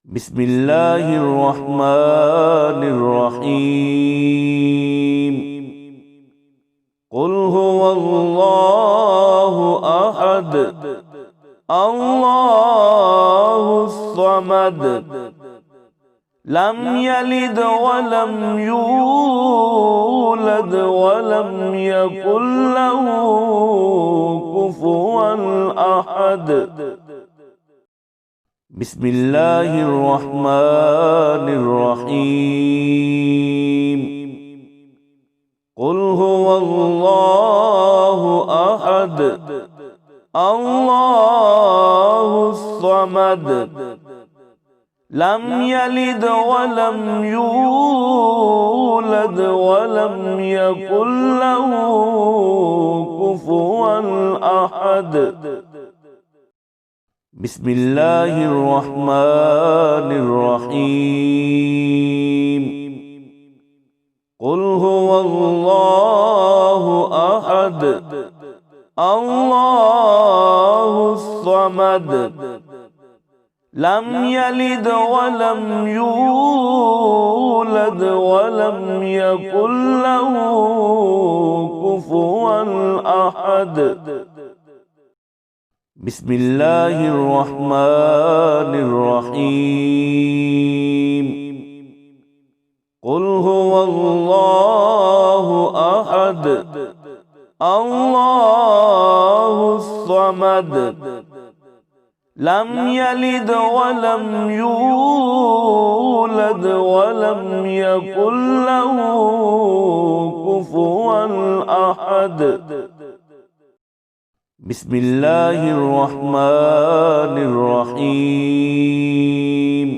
بسم الله الرحمن الرحيم. قل هو الله أحد الله الصمد لم يلد ولم يولد ولم يكن له كفوا أحد. بسم الله الرحمن الرحيم. قل هو الله أحد الله الصمد لم يلد ولم يولد ولم يكن له كفوا أحد. بسم الله الرحمن الرحيم. قل هو الله أحد الله الصمد لم يلد ولم يولد ولم يكن له كفوا أحد. بسم الله الرحمن الرحيم. قل هو الله أحد الله الصمد لم يلد ولم يولد ولم يكن له كفوا أحد. بسم الله الرحمن الرحيم.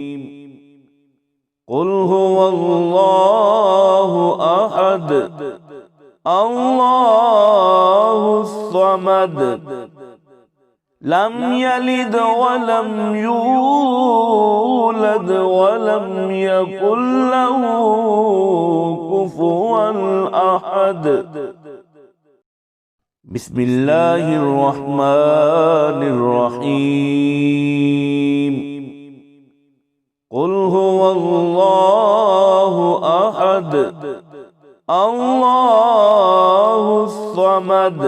قل هو الله أحد الله الصمد لم يلد ولم يولد ولم يكن له كفوا أحد. بسم الله الرحمن الرحيم. قل هو الله أحد الله الصمد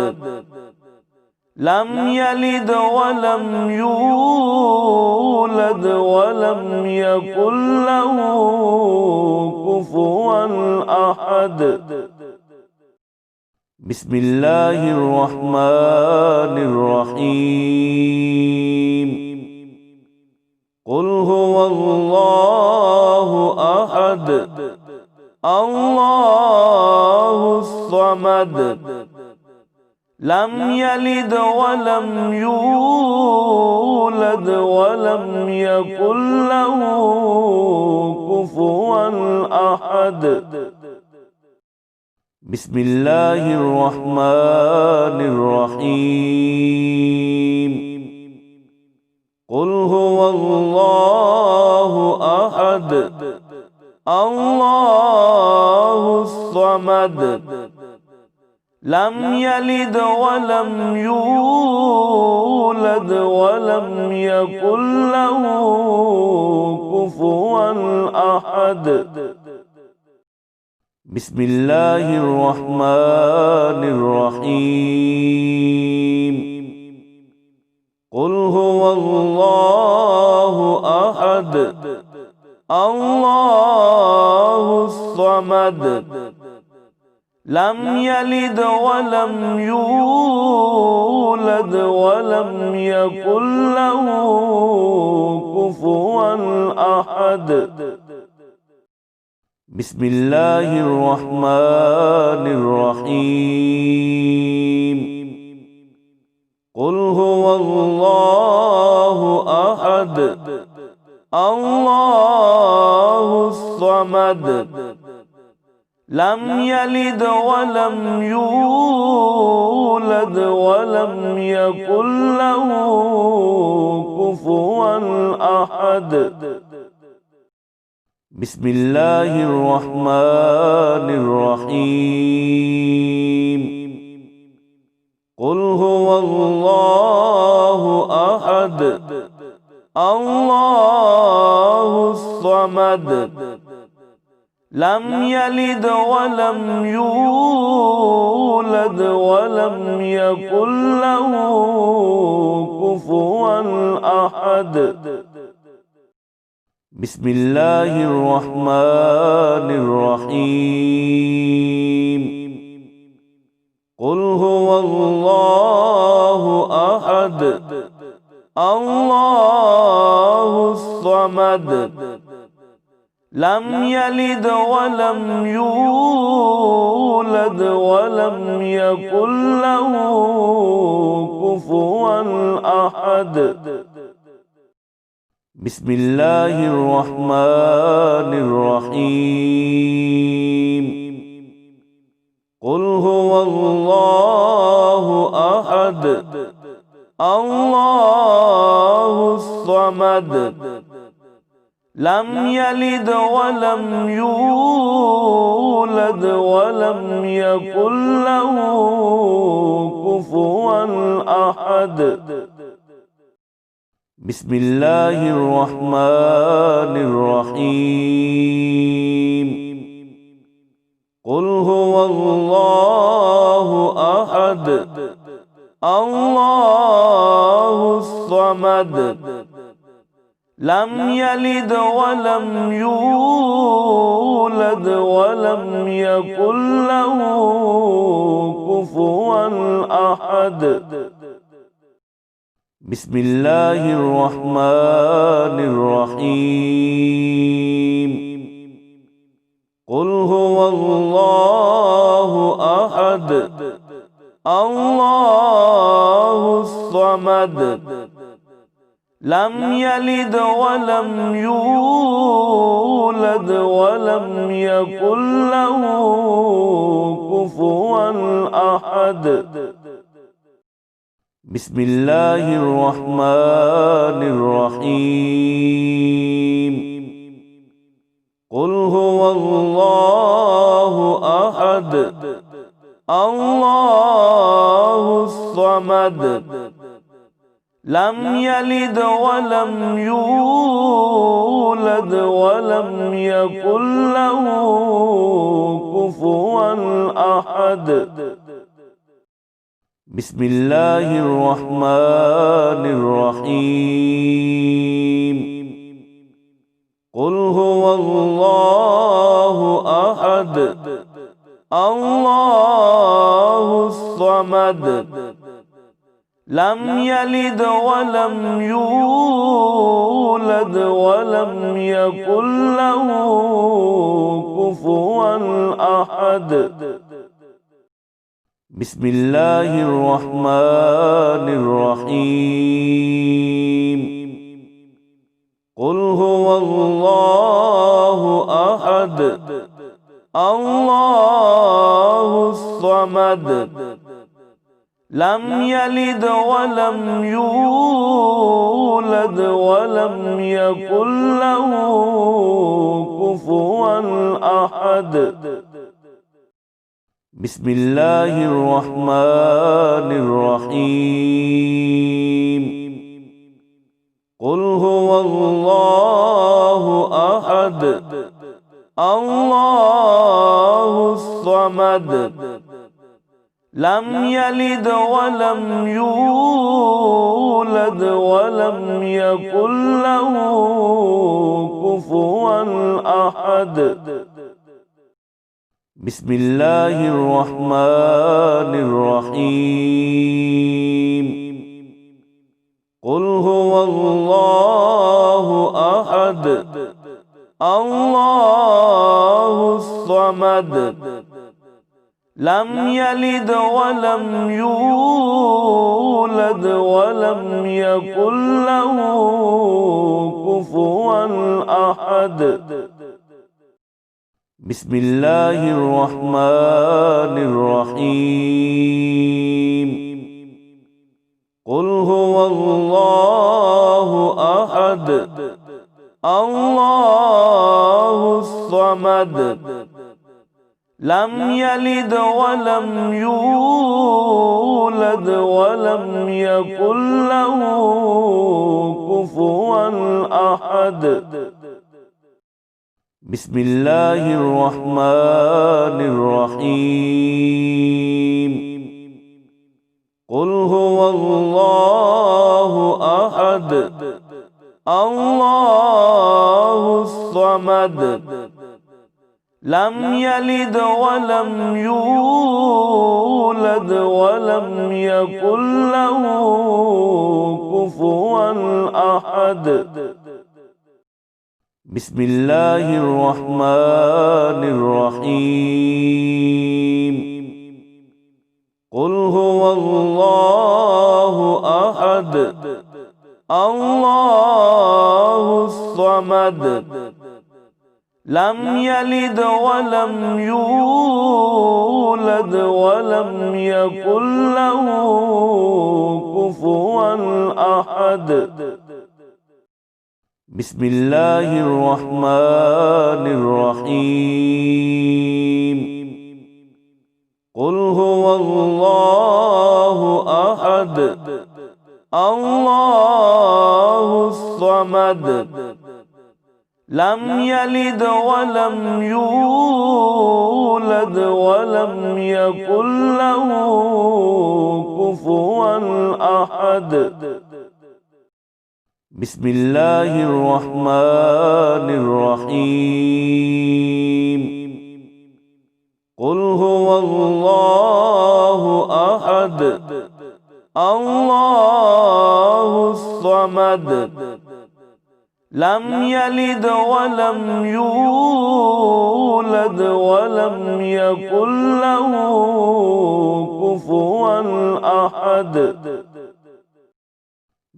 لم يلد ولم يولد ولم يكن له كفوا أحد. بسم الله الرحمن الرحيم. قل هو الله أحد الله الصمد لم يلد ولم يولد ولم يكن له كفوا أحد. بسم الله الرحمن الرحيم. قل هو الله أحد الله الصمد لم يلد ولم يولد ولم يكن له كفوا أحد. بسم الله الرحمن الرحيم. قل هو الله أحد الله الصمد لم يلد ولم يولد ولم يكن له كفوا أحد. بسم الله الرحمن الرحيم. قل هو الله أحد الله الصمد لم يلد ولم يولد ولم يكن له كفوا أحد. بسم الله الرحمن الرحيم. قل هو الله أحد الله الصمد لم يلد ولم يولد ولم يكن له كفوا أحد بسم الله الرحمن الرحيم قل هو الله أحد الله الصمد لم يلد ولم يولد ولم يكن له كفوا أحد بسم الله الرحمن الرحيم قل هو الله أحد الله الصمد لم يلد ولم يولد ولم يكن له كفوا أحد بسم الله الرحمن الرحيم قل هو الله أحد الله الصمد لم يلد ولم يولد ولم يكن له كفوا أحد بسم الله الرحمن الرحيم قل هو الله أحد الله الصمد لم يلد ولم يولد ولم يكن له كفوا أحد بسم الله الرحمن الرحيم قل هو الله أحد الله الصمد لم يلد ولم يولد ولم يكن له كفوا أحد بسم الله الرحمن الرحيم قل هو الله أحد الله الصمد لم يلد ولم يولد ولم يكن له كفوا أحد بسم الله الرحمن الرحيم قل هو الله أحد الله الصمد لم يلد ولم يولد ولم يكن له كفوا أحد بسم الله الرحمن الرحيم قل هو الله أحد الله الصمد لم يلد ولم يولد ولم يكن له كفوا أحد بسم الله الرحمن الرحيم قل هو الله أحد الله الصمد لم يلد ولم يولد ولم يكن له كفوا أحد بسم الله الرحمن الرحيم قل هو الله أحد الله الصمد لم يلد ولم يولد ولم يكن له كفوا أحد بسم الله الرحمن الرحيم قل هو الله أحد الله الصمد لم يلد ولم يولد ولم يكن له كفوا أحد بسم الله الرحمن الرحيم قل هو الله أحد الله الصمد لم يلد ولم يولد ولم يكن له كفوا أحد بسم الله الرحمن الرحيم قل هو الله أحد الله الصمد لم يلد ولم يولد ولم يكن له كفوا أحد بسم الله الرحمن الرحيم قل هو الله أحد الله الصمد لم يلد ولم يولد ولم يكن له كفوا أحد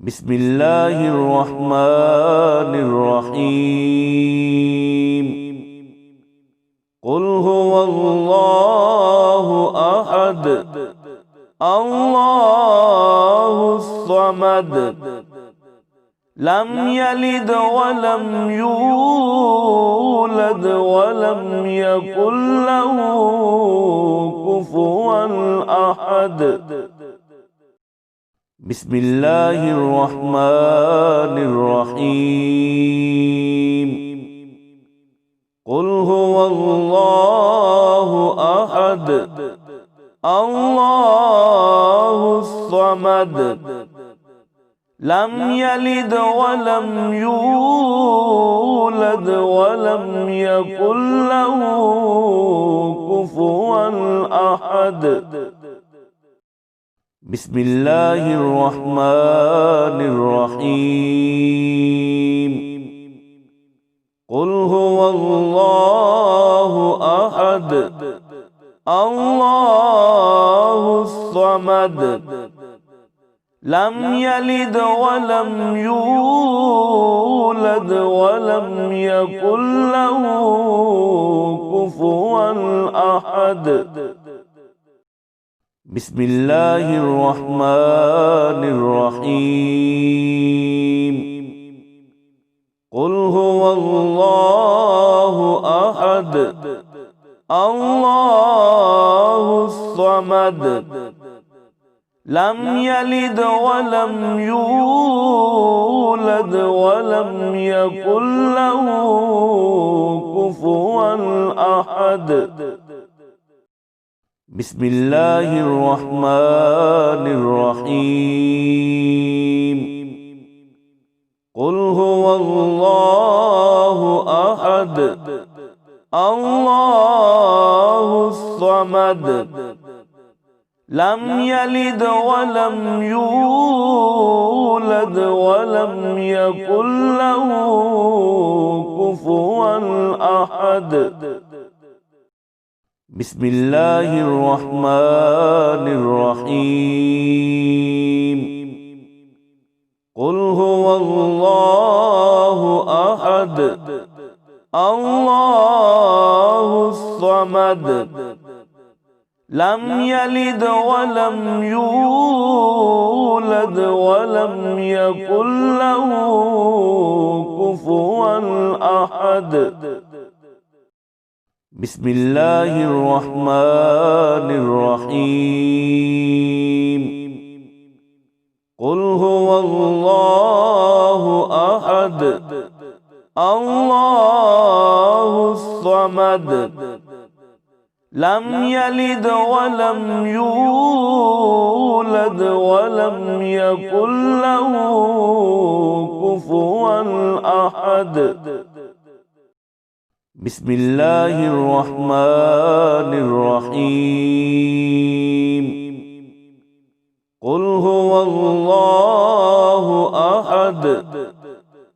بسم الله الرحمن الرحيم قل هو الله أحد الله الصمد لم يلد ولم يولد ولم يكن له كفوا أحد بسم الله الرحمن الرحيم قل هو الله أحد الله الصمد لم يلد ولم يولد ولم يكن له كفوا أحد بسم الله الرحمن الرحيم قل هو الله أحد الله الصمد لم يلد ولم يولد ولم يكن له كفوا أحد بسم الله الرحمن الرحيم قل هو الله أحد الله الصمد لم يلد ولم يولد ولم يكن له كفوا أحد بسم الله الرحمن الرحيم قل هو الله أحد الله الصمد لم يلد ولم يولد ولم يكن له كفوا أحد بسم الله الرحمن الرحيم قل هو الله أحد الله الصمد لم يلد ولم يولد ولم يكن له كفوا أحد بسم الله الرحمن الرحيم قل هو الله أحد الله الصمد لم يلد ولم يولد ولم يكن له كفوا أحد بسم الله الرحمن الرحيم قل هو الله أحد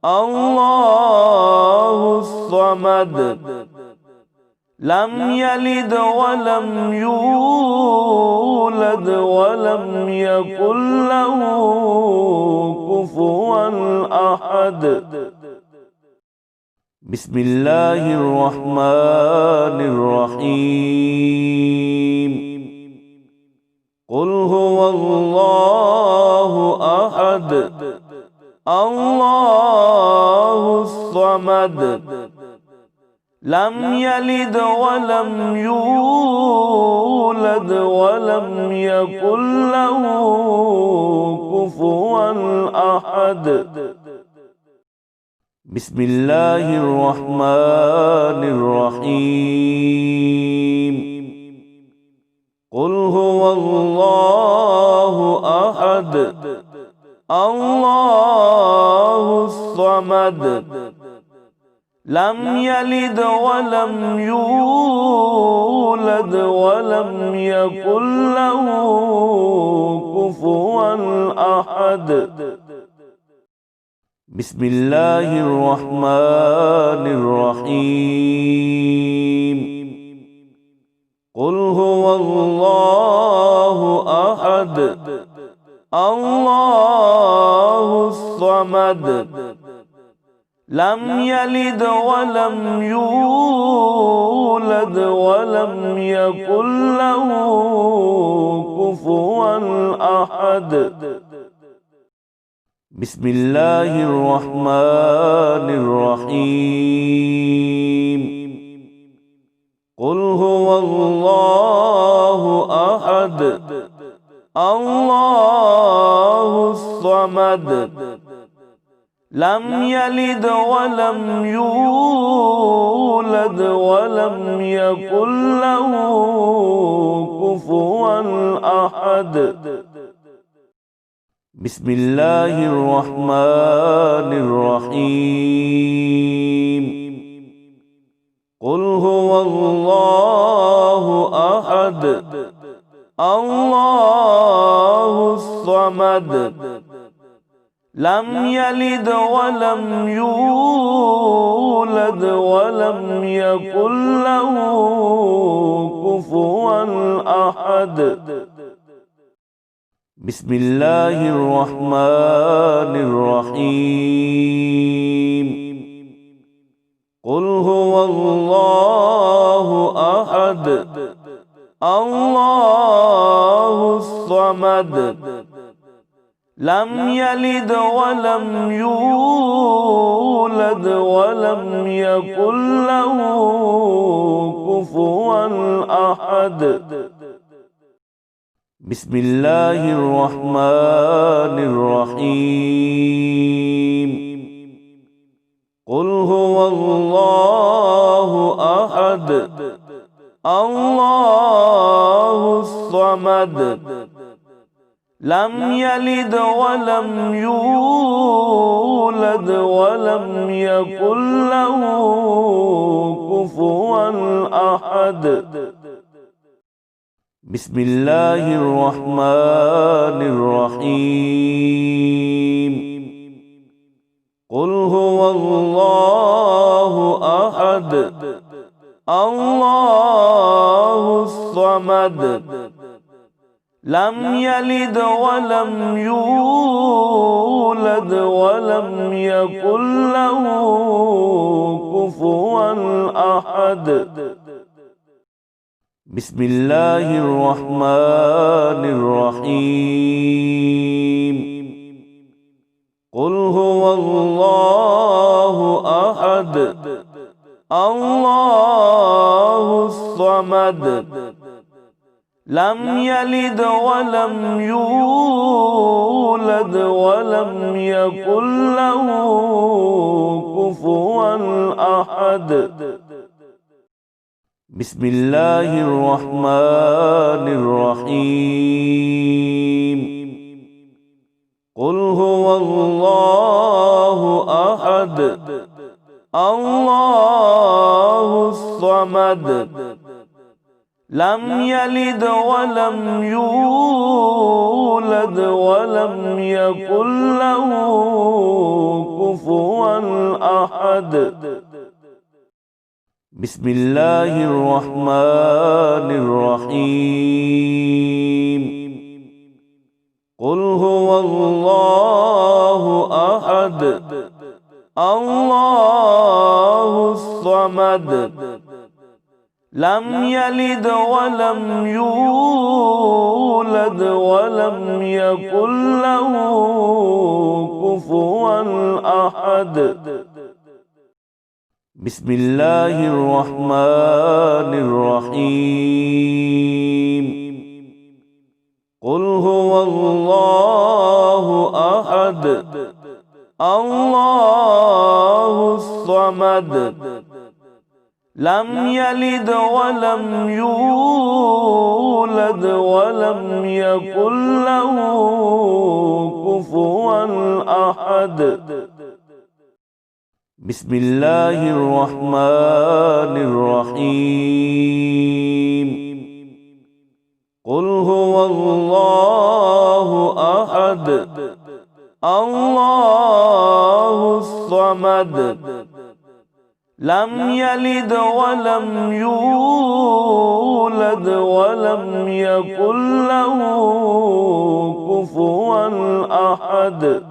الله الصمد لم يلد ولم يولد ولم يكن له كفوا أحد بسم الله الرحمن الرحيم قل هو الله أحد الله الصمد لم يلد ولم يولد ولم يكن له كفوا أحد بسم الله الرحمن الرحيم قل هو الله أحد الله الصمد لم يلد ولم يولد ولم يكن له كفوا أحد بسم الله الرحمن الرحيم قل هو الله أحد الله الصمد لم يلد ولم يولد ولم يكن له كفوا أحد بسم الله الرحمن الرحيم قل هو الله أحد الله الصمد لم يلد ولم يولد ولم يكن له كفوا أحد بسم الله الرحمن الرحيم قل هو الله أحد الله الصمد لم يلد ولم يولد ولم يكن له كفوا أحد بسم الله الرحمن الرحيم قل هو الله أحد الله الصمد لم يلد ولم يولد ولم يكن له كفوا أحد بسم الله الرحمن الرحيم قل هو الله أحد الله الصمد لم يلد ولم يولد ولم يكن له كفوا أحد بسم الله الرحمن الرحيم قل هو الله أحد الله الصمد لم يلد ولم يولد ولم يكن له كفوا أحد بسم الله الرحمن الرحيم قل هو الله أحد الله الصمد لم يلد ولم يولد ولم يكن له كفوا أحد بسم الله الرحمن الرحيم قل هو الله أحد الله الصمد لم يلد ولم يولد ولم يكن له كفوا أحد بسم الله الرحمن الرحيم قل هو الله أحد الله الصمد لم يلد ولم يولد ولم يكن له كفوا أحد بسم الله الرحمن الرحيم قل هو الله أحد الله الصمد لم يلد ولم يولد ولم يكن له كفوا أحد بسم الله الرحمن الرحيم قل هو الله أحد الله الصمد لم يلد ولم يولد ولم يكن له كفوا أحد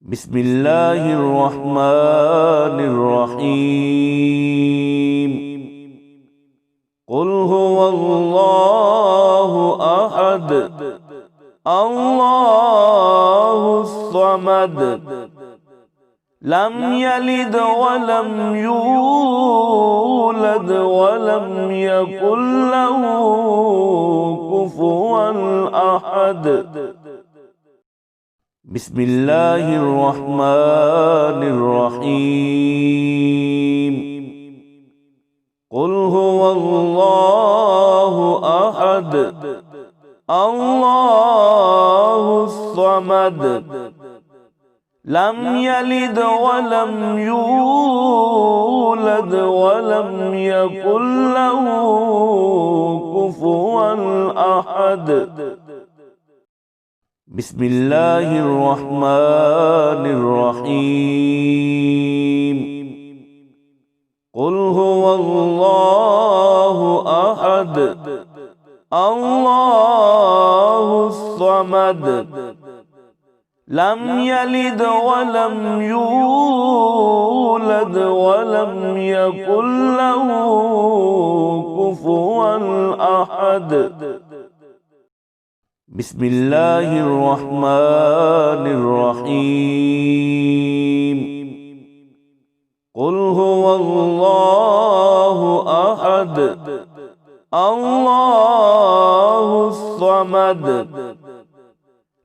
بسم الله الرحمن الرحيم قل هو الله أحد الله الصمد لم يلد ولم يولد ولم يكن له كفوا أحد بسم الله الرحمن الرحيم قل هو الله أحد الله الصمد لم يلد ولم يولد ولم يكن له كفوا أحد بسم الله الرحمن الرحيم قل هو الله أحد الله الصمد لم يلد ولم يولد ولم يكن له كفوا أحد بسم الله الرحمن الرحيم قل هو الله أحد الله الصمد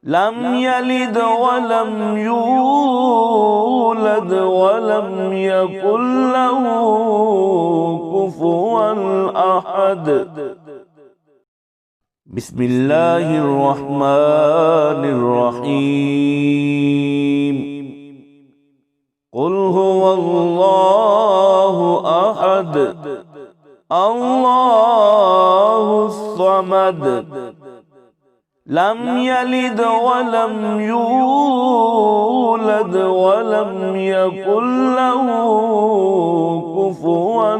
لم يلد ولم يولد ولم يكن له كفوا أحد بسم الله الرحمن الرحيم قل هو الله أحد الله الصمد لم يلد ولم يولد ولم يكن له كفوا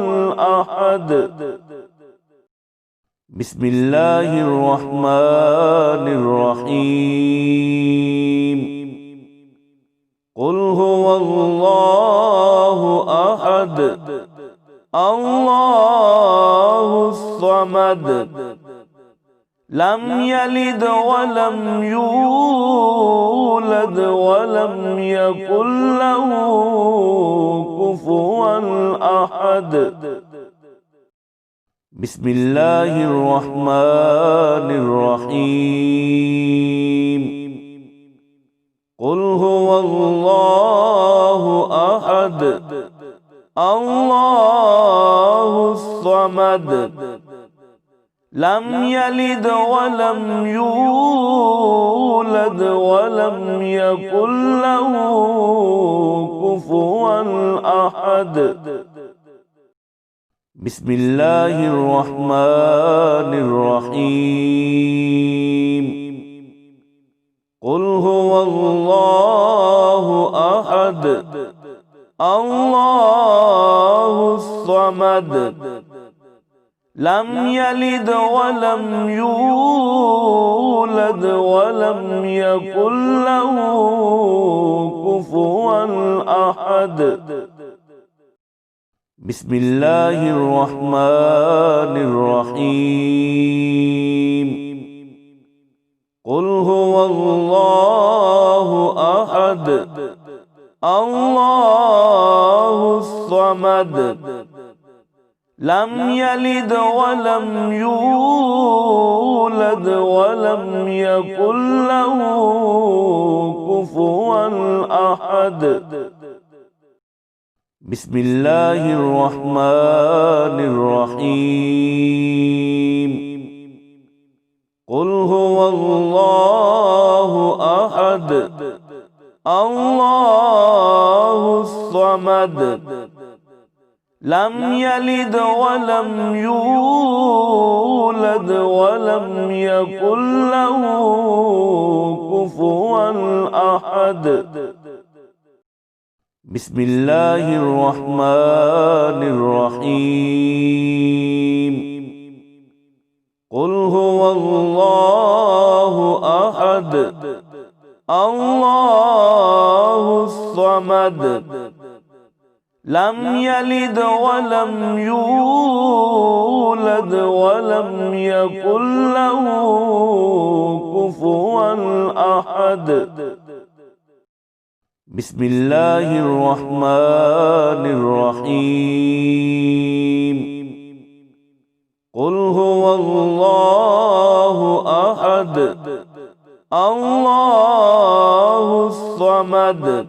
أحد بسم الله الرحمن الرحيم قل هو الله أحد الله الصمد لم يلد ولم يولد ولم يكن له كفوا أحد بسم الله الرحمن الرحيم قل هو الله أحد الله الصمد لم يلد ولم يولد ولم يكن له كفوا أحد بسم الله الرحمن الرحيم قل هو الله أحد الله الصمد لم يلد ولم يولد ولم يكن له كفوا أحد بسم الله الرحمن الرحيم قل هو الله أحد الله الصمد لم يلد ولم يولد ولم يكن له كفوا أحد بسم الله الرحمن الرحيم قل هو الله أحد الله الصمد لم يلد ولم يولد ولم يكن له كفوا أحد بسم الله الرحمن الرحيم قل هو الله أحد الله الصمد لم يلد ولم يولد ولم يكن له كفوا أحد بسم الله الرحمن الرحيم قل هو الله أحد الله الصمد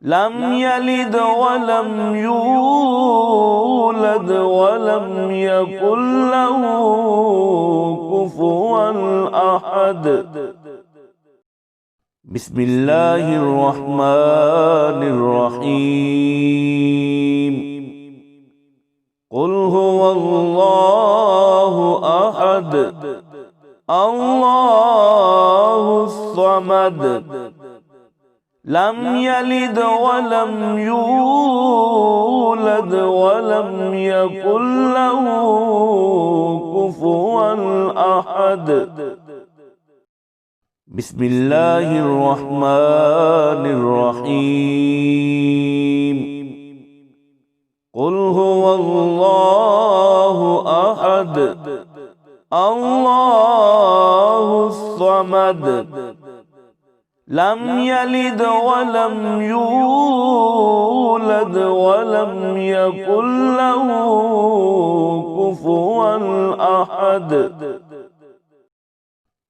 لم يلد ولم يولد ولم يكن له كفوا أحد بسم الله الرحمن الرحيم قل هو الله أحد الله الصمد لم يلد ولم يولد ولم يكن له كفوا أحد بسم الله الرحمن الرحيم قل هو الله أحد الله الصمد لم يلد ولم يولد ولم يكن له كفوا أحد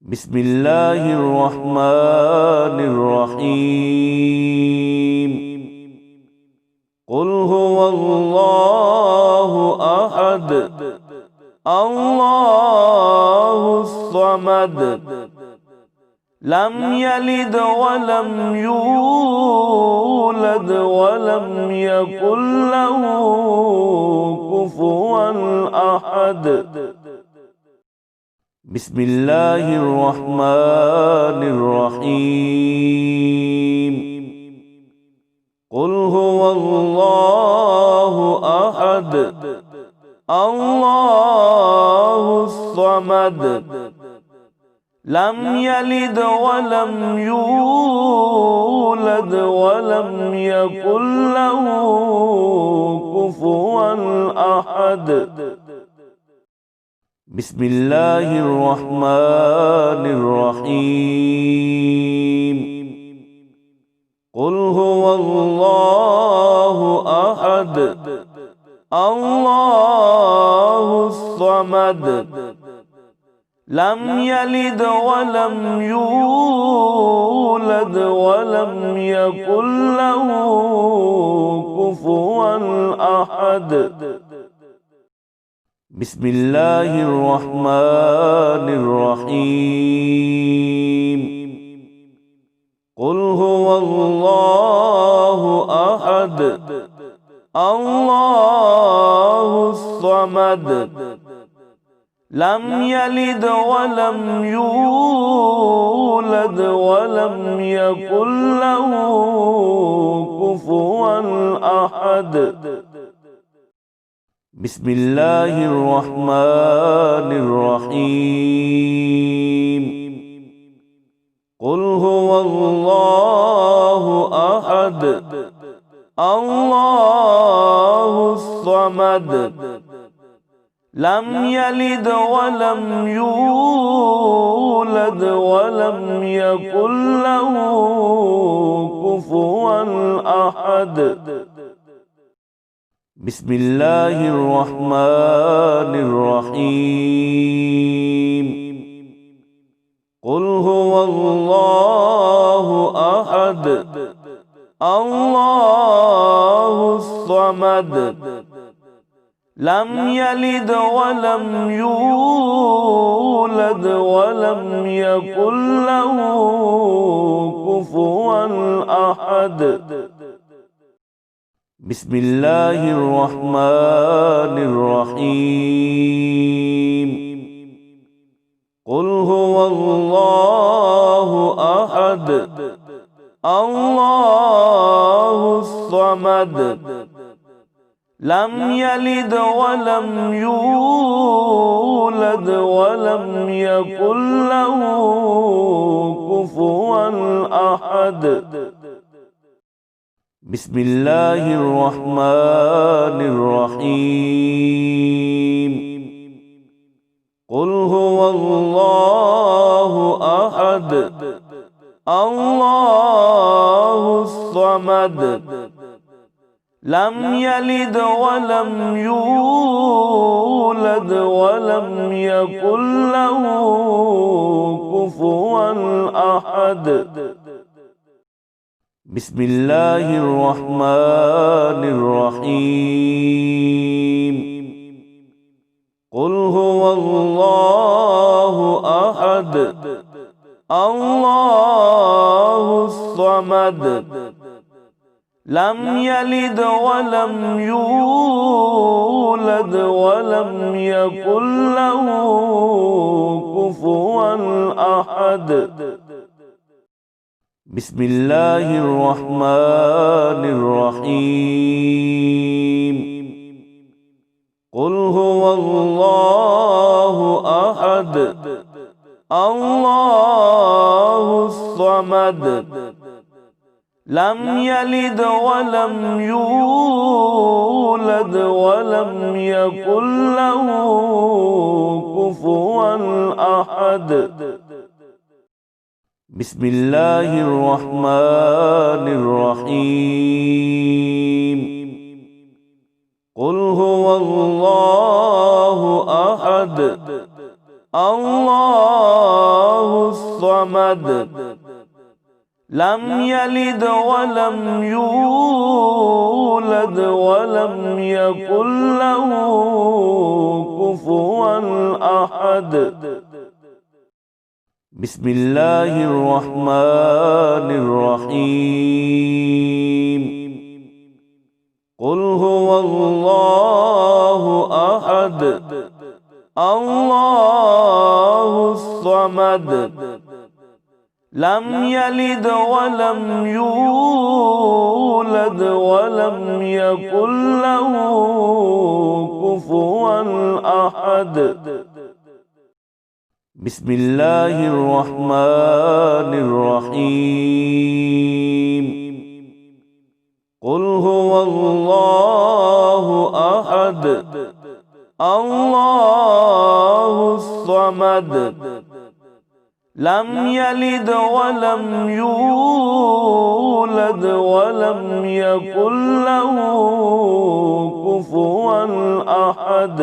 بسم الله الرحمن الرحيم قل هو الله أحد الله الصمد لم يلد ولم يولد ولم يكن له كفوا أحد بسم الله الرحمن الرحيم قل هو الله أحد الله الصمد لم يلد ولم يولد ولم يكن له كفوا أحد بسم الله الرحمن الرحيم قل هو الله أحد الله الصمد لم يلد ولم يولد ولم يكن له كفوا الأحد. بسم الله الرحمن الرحيم. قل هو الله أحد الله الصمد لم يلد ولم يولد ولم يكن له كفوا أحد. بسم الله الرحمن الرحيم. قل هو الله أحد الله الصمد لم يلد ولم يولد ولم يكن له كفوا أحد. بسم الله الرحمن الرحيم. قل هو الله أحد الله الصمد لم يلد ولم يولد ولم يكن له كفوا أحد. بسم الله الرحمن الرحيم. قل هو الله أحد الله الصمد لم يلد ولم يولد ولم يكن له كفوا أحد. بسم الله الرحمن الرحيم. قل هو الله أحد الله الصمد لم يلد ولم يولد ولم يكن له كفوا أحد. بسم الله الرحمن الرحيم. قل هو الله أحد الله الصمد لم يلد ولم يولد ولم يكن له كفوا أحد. بسم الله الرحمن الرحيم. قل هو الله أحد الله الصمد لم يلد ولم يولد ولم يكن له كفوا أحد. بسم الله الرحمن الرحيم. قل هو الله أحد الله الصمد لم يلد ولم يولد ولم يكن له كفوا أحد. بسم الله الرحمن الرحيم. قل هو الله أحد الله الصمد لم يلد ولم يولد ولم يكن له كفوا أحد. بسم الله الرحمن الرحيم. قل هو الله أحد الله الصمد لم يلد ولم يولد ولم يكن له كفوا أحد.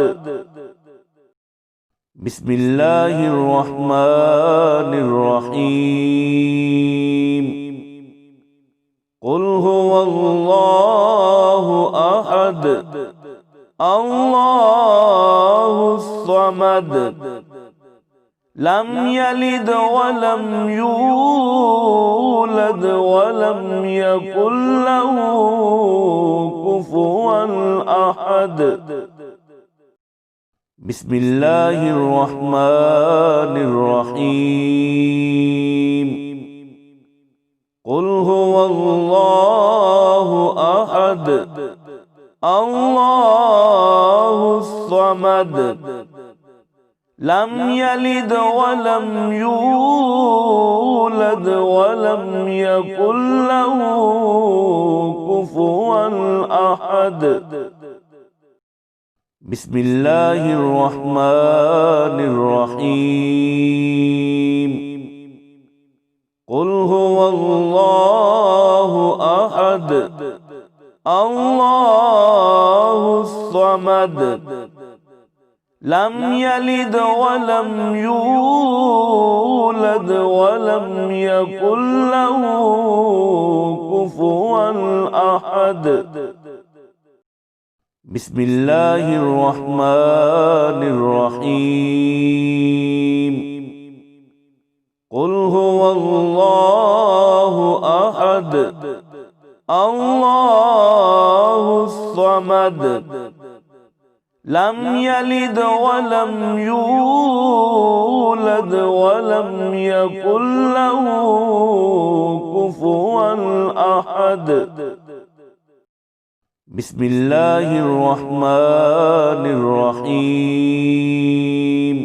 بسم الله الرحمن الرحيم. قل هو الله أحد الأحد الله الصمد لم يلد ولم يولد ولم يكن له كفوا أحد بسم الله الرحمن الرحيم قل هو الله أحد الله الصمد لم يلد ولم يولد ولم يكن له كفوا أحد بسم الله الرحمن الرحيم قل هو الله أحد الله الصمد لم يلد ولم يولد ولم يكن له كفوا أحد بسم الله الرحمن الرحيم قل هو الله أحد الله الصمد لم يلد ولم يولد ولم يكن له كفوا أحد بسم الله الرحمن الرحيم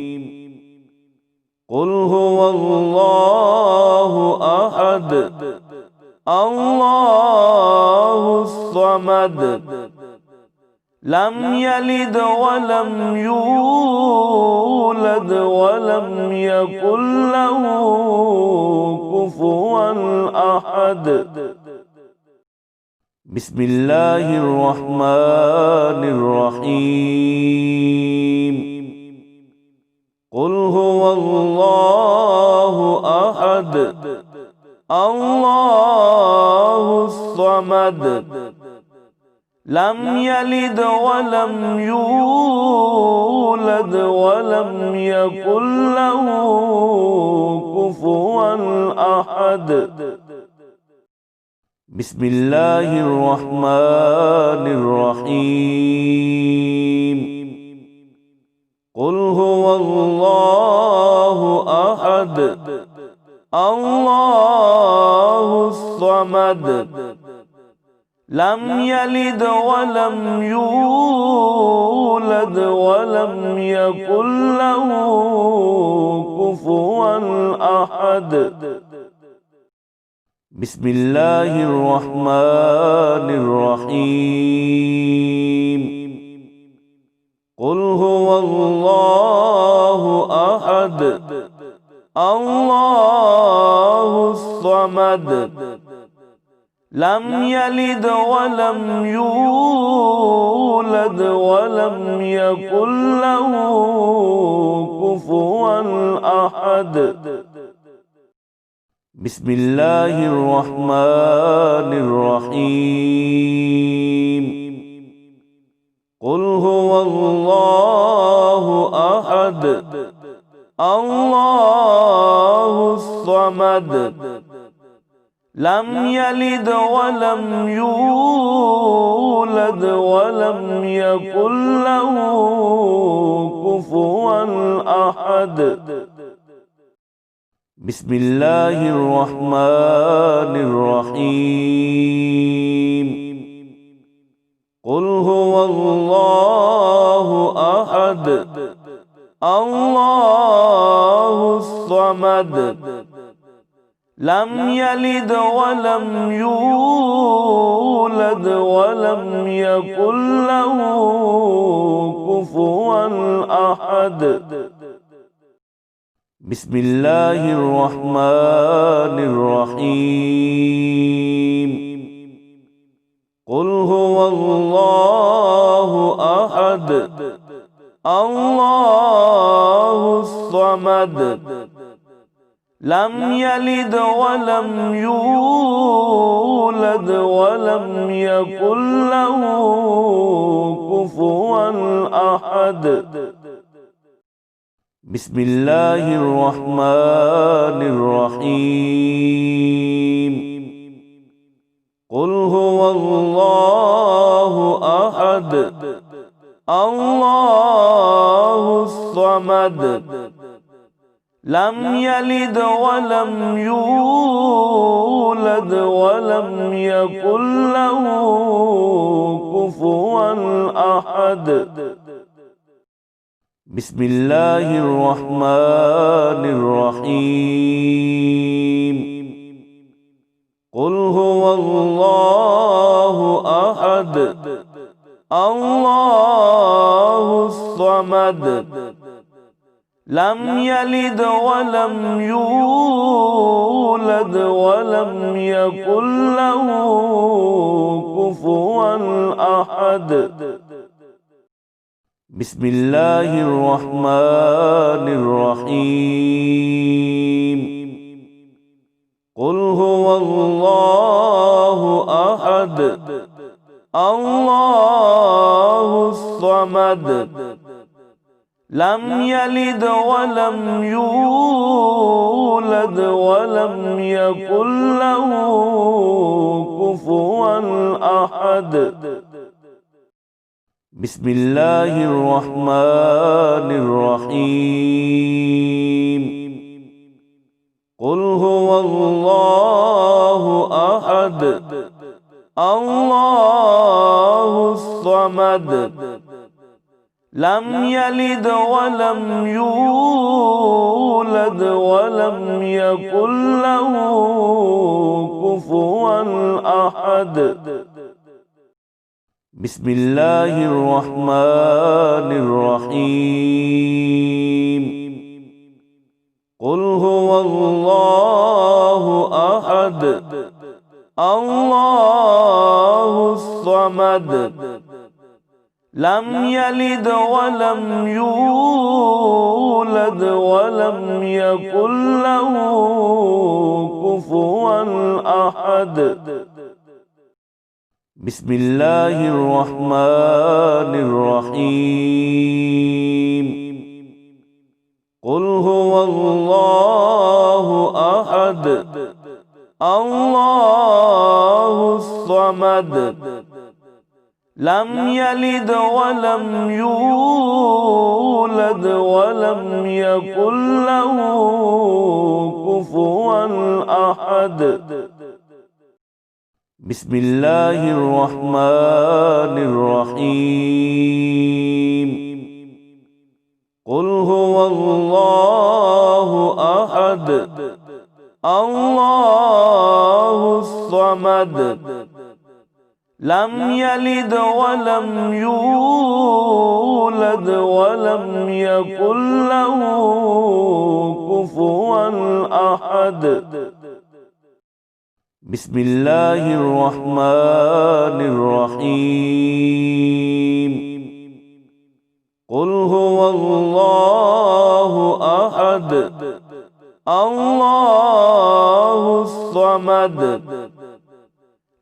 قل هو الله أحد الله الصمد لم يلد ولم يولد ولم يكن له كفوا أحد بسم الله الرحمن الرحيم قل هو الله أحد الله الصمد لم يلد ولم يولد ولم يكن له كفوا أحد بسم الله الرحمن الرحيم قل هو الله أحد الله الصمد لم يلد ولم يولد ولم يكن له كفوا أحد بسم الله الرحمن الرحيم قل هو الله أحد الله الصمد لم يلد ولم يولد ولم يكن له كفوا أحد بسم الله الرحمن الرحيم قل هو الله أحد الله الصمد لم يلد ولم يولد ولم يكن له كفوا أحد بسم الله الرحمن الرحيم قل هو الله أحد الله الصمد لم يلد ولم يولد ولم يكن له كفوا أحد بسم الله الرحمن الرحيم قل هو الله أحد الله الصمد لم يلد ولم يولد ولم يكن له أحد بسم الله الرحمن الرحيم قل هو الله أحد الله الصمد لم يلد ولم يولد ولم يكن له كفوا أحد بسم الله الرحمن الرحيم قل هو الله أحد الله الصمد لم يلد ولم يولد ولم يكن له كفوا أحد بسم الله الرحمن الرحيم قل هو الله أحد الله الصمد لم يلد ولم يولد ولم يكن له كفوا أحد بسم الله الرحمن الرحيم قل هو الله أحد الله الصمد لم يلد ولم يولد ولم يكن له كفوا أحد بسم الله الرحمن الرحيم قل هو الله أحد الله الصمد لم يلد ولم يولد ولم يكن له كفوا أحد بسم الله الرحمن الرحيم قل هو الله أحد الله الصمد لم يلد ولم يولد ولم يكن له كفوا أحد بسم الله الرحمن الرحيم قل هو الله أحد الله الصمد لم يلد ولم يولد ولم يكن له كفوا أحد بسم الله الرحمن الرحيم قل هو الله أحد الله الصمد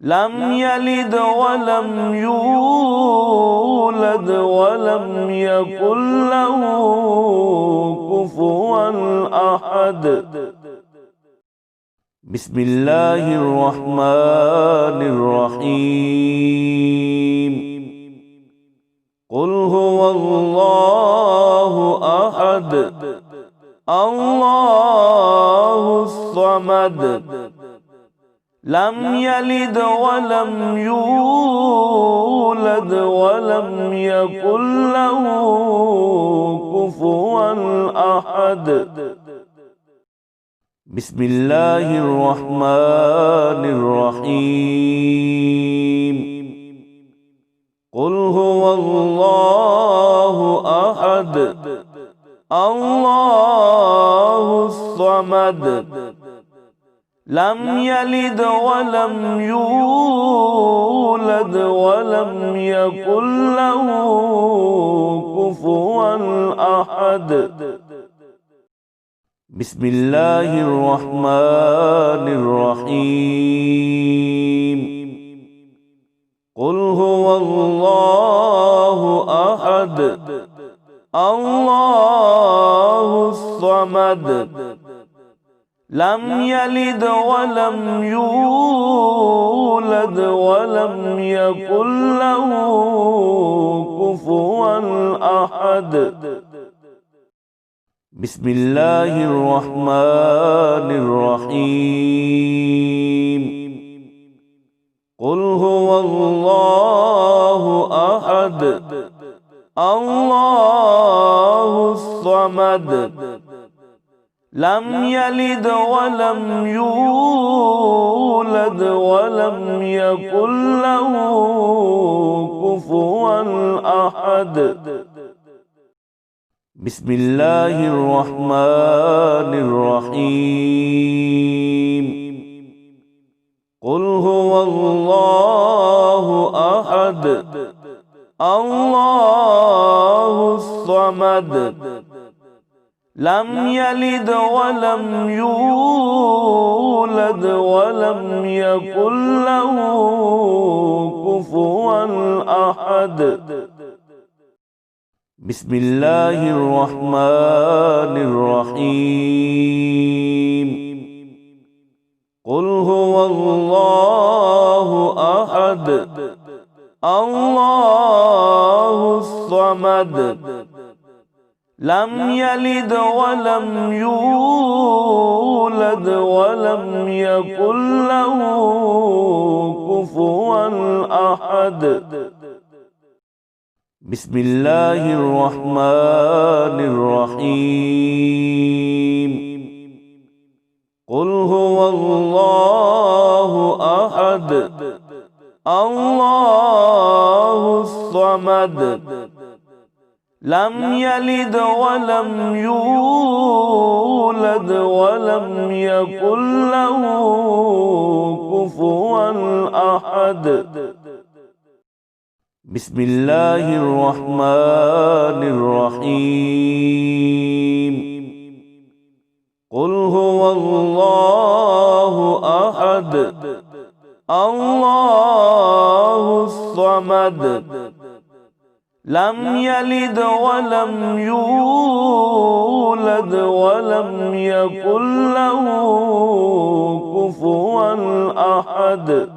لم يلد ولم يولد ولم يكن له كفوا أحد بسم الله الرحمن الرحيم قل هو الله أحد الله الصمد لم يلد ولم يولد ولم يكن له كفوا أحد بسم الله الرحمن الرحيم قل هو الله أحد الله الصمد لم يلد ولم يولد ولم يكن له كفوا أحد بسم الله الرحمن الرحيم قل هو الله أحد الله الصمد لم يلد ولم يولد ولم يكن له كفوا أحد بسم الله الرحمن الرحيم قل هو الله أحد الله الصمد لم يلد ولم يولد ولم يكن له كفوا أحد بسم الله الرحمن الرحيم قل هو الله أحد الله الصمد لم يلد ولم يولد ولم يكن له كفوا أحد بسم الله الرحمن الرحيم قل هو الله أحد الله الصمد لم يلد ولم يولد ولم يكن له كفوا أحد بسم الله الرحمن الرحيم قل هو الله أحد الله الصمد لم يلد ولم يولد ولم يكن له كفوا أحد بسم الله الرحمن الرحيم قل هو الله أحد الله الصمد لم يلد ولم يولد ولم يكن له كفوا أحد